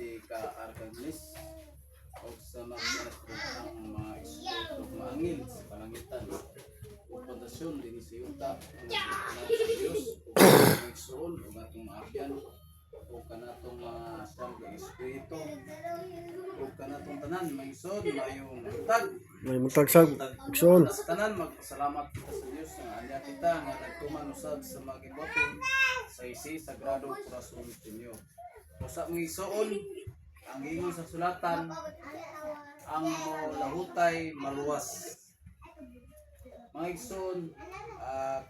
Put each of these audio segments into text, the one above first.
di ka arkanlis o sa mga mga espiritu maangil sa kalangitan o pundasyon din sa yuta ang Diyos o magsuon o atong maabyan o kanatong mga siyang espiritu o kanatong tanan maisod mayong matag May mutagsag igsoon. sa tanan magpasalamat kita sa Diyos nga anya kita nga nagtuman usab sa mga giboton sa isi sagrado corazon ninyo usa mga igsoon ang ingon sa sulatan ang lahutay maluwas. Mga igsoon,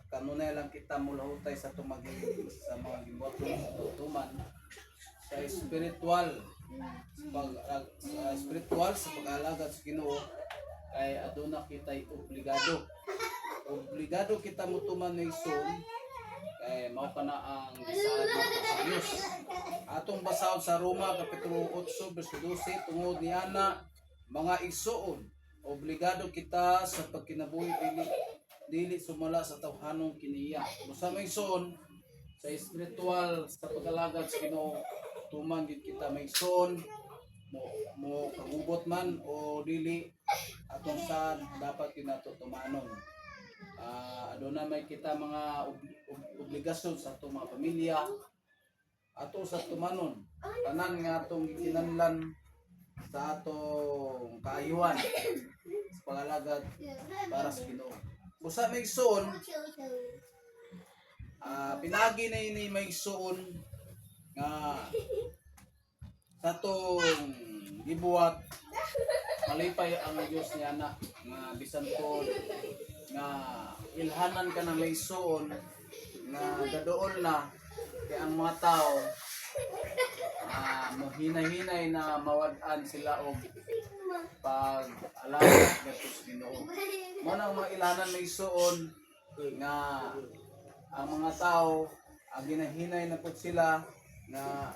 kanunay lang kita mulahutay sa tumagi sa mga giboton tuman sa espiritual sa pag-alagad sa Ginoo kay aduna kitay obligado kita mutuman ng igsoon kay mao kana ang gisaad sa Dios. Atong basahon sa Roma kapitulo 8 verse 12 tungod niana mga igsoon, obligado kita sa pagkinabuhi dili sumala sa tawhanong kiniya. Busa may igsoon sa espiritual sa pag-alagad sa Ginoo tuman gid kita may igsoon mo kagubot man o dili atong saan dapat kinato tumanon. Aduna may kita mga obligasyon sa atong mga pamilya ato sa tumanon tanan nga atong gikinahanglan sa atong kaayuhan sa pangalagad para sa Ginoo. Busa may igsoon pinagi na ini may igsoon nga sa atong gibuhat malipay ang Dios niya na nga bisan ko nga ilhanan ka na may igsoon nga gadool na kay ang mga tao hinay-hinay na mawad-an sila og pag-alaga ngadto sa Ginoo. Mo nang mga ilhanan may igsoon nga ang mga tao ang ginahinay na pud sila nga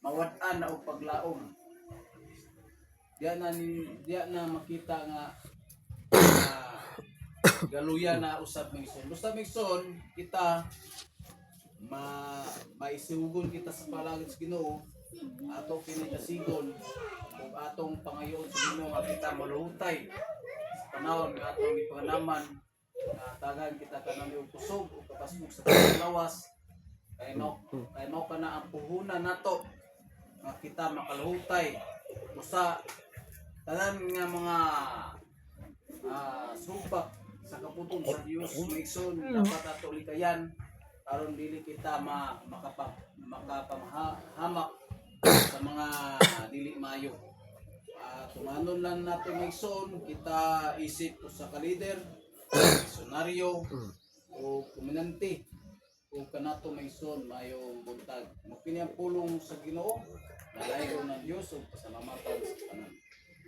mawad-an na og paglaom. Diya na makita nga galuya na usab may igsoon. Basta may igsoon kita maisugon kita sa palagid sa Ginoo ato kinigasigon ug atong pangayoon sa Ginoo nga kita malutay sa panahon nga atong gipanganaman tagan kita kanang og kusog ug kapasmog sa lawas kay mao pa na ang puhunan nato nga kita makalutay usa tanan nga mga sumbak sa kaputong sa Dios maigsoon dapat ato likayan aron dili kita makapamahamak sa mga dili maayo. Tumanon lang nato maigsoon kita isip sa ka-leader, misyonaryo o komunante o kanato maigsoon mayong buntag. Mapini ang pulong sa Ginoo, nalayo ng Dios ug pasalamatan sa tanan.